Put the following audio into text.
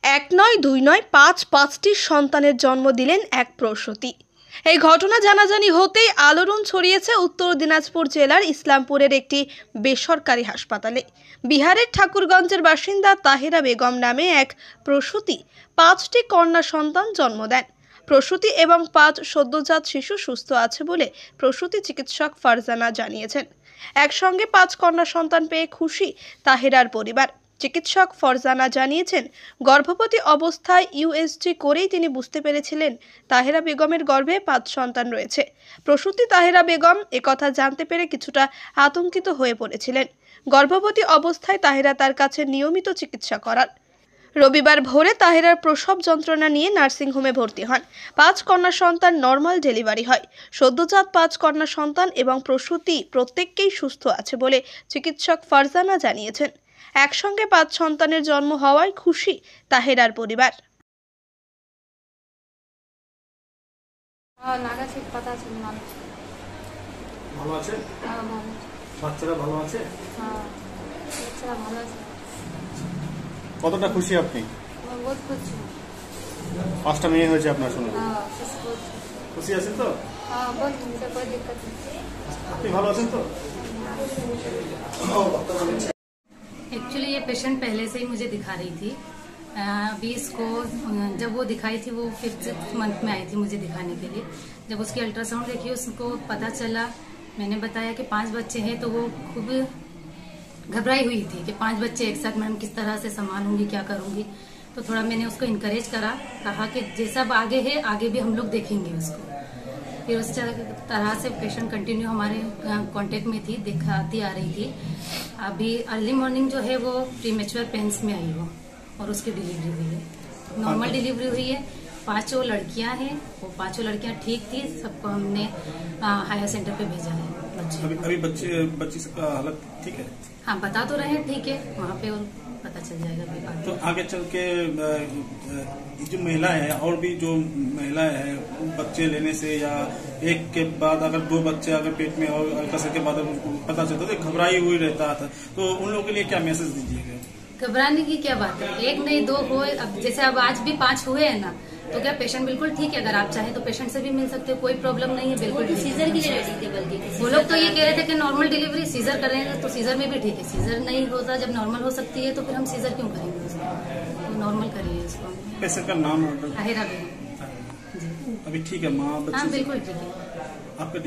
এক নয় দুই নয় পাঁচটি সন্তানের জন্ম দিলেন এক প্রসূতি। এই ঘটনা জানাজানি হতেই আলোড়ন ছড়িয়েছে উত্তর দিনাজপুর জেলার ইসলামপুরের একটি বেসরকারি হাসপাতালে। বিহারের ঠাকুরগঞ্জের বাসিন্দা তাহেরা বেগম নামে এক প্রসূতি 5টি কন্যা সন্তান জন্ম দেন। প্রসূতি এবং 5 সদ্যজাত শিশু সুস্থ আছে বলে প্রসূতি চিকিৎসক ফারজানা জানিয়েছেন। একসঙ্গে 5 কন্যা সন্তান পেয়ে খুশি তাহেরার পরিবার। চিকিৎসক ফারজানা জানিয়েছেন, গর্ভবতী অবস্থায় ইউএসজি করেই তিনি বুঝতে পেরেছিলেন তাহেরা বেগমের গর্ভে 5 সন্তান রয়েছে। প্রসূতি তাহেরা বেগম একথা জানতে পেরে কিছুটা আতঙ্কিত হয়ে পড়েছিলেন। গর্ভবতী অবস্থায় তাহেরা তার কাছে নিয়মিত চিকিৎসা করান। রবিবার ভোরে তাহেরার প্রসব যন্ত্রণা নিয়ে নার্সিংহোমে ভর্তি হন। 5 কন্যা সন্তান নর্মাল ডেলিভারি হয়। সদ্যজাত 5 কন্যা সন্তান এবং প্রসূতি প্রত্যেককেই সুস্থ আছে বলে চিকিৎসক ফারজানা জানিয়েছেন। একসঙ্গে 5 সন্তানের জন্ম হওয়ায় খুশি তাহেরার পরিবার। ভালো আছে? বাচ্চারা ভালো আছে? কতটা খুশি আপনি? बहुत खुशी। 5টা মেয়ে হয়েছে আপনার শুনে? খুশি আছেন তো? बहुत कोई दिक्कत नहीं। আপনি ভালো আছেন তো? एक्चुअली ये पेशेंट पहले से ही मुझे दिखा रही थी। अभी इसको जब वो दिखाई थी वो 5th मंथ में आई थी मुझे दिखाने के लिए। जब उसकी अल्ट्रासाउंड देखी उसको पता चला, मैंने बताया कि 5 बच्चे हैं तो वो खूब घबराई हुई थी कि 5 बच्चे एक साथ मैडम किस तरह से संभालूंगी, क्या करूंगी। तो थोड़ा मैंने उसको इनकरेज करा, कहा कि जैसा आगे है आगे भी हम लोग देखेंगे उसको। फिर उस तरह से पेशेंट कंटिन्यू हमारे कांटेक्ट में थी, दिखाती आ रही थी। अभी अर्ली मॉर्निंग जो है वो प्रीमेच्योर पेन्स में आई वो, और उसकी डिलीवरी हुई है। नॉर्मल डिलीवरी हुई है। 5 लड़कियां हैं, वो 5 लड़कियां ठीक थी। सबको हमने हायर सेंटर पे भेजा है। अभी बच्ची का हालत ठीक है? हाँ, बता तो रहे हैं ठीक है, वहाँ पे और पता चल जाएगा। तो आगे चल के जो महिलाएं हैं और भी जो महिलाएं हैं बच्चे लेने से या एक के बाद अगर 2 बच्चे अगर पेट में और अल्ट्रासाउंड के बाद पता चलता तो घबराई हुई रहता था, तो उन लोगों के लिए क्या मैसेज दीजिएगा? घबराने की क्या बात है, 1 नहीं 2 हो। अब जैसे अब आज भी 5 हुए हैं ना, तो क्या पेशेंट बिल्कुल ठीक है। अगर आप चाहें तो पेशेंट से भी मिल सकते हो, कोई प्रॉब्लम नहीं है। बिल्कुल सीजर के लिए रेडी थे, बल्कि वो लोग तो ये कह रहे थे कि नॉर्मल डिलीवरी सीजर करेंगे तो सीजर में भी ठीक है। सीजर नहीं होता, जब नॉर्मल हो सकती है तो फिर हम सीजर क्यों करेंगे उसको, तो नॉर्मल करिए उसको। पेशेंट का नाम ताहिरा बेगम। अभी ठीक है माँ? हाँ बिल्कुल ठीक है। आपका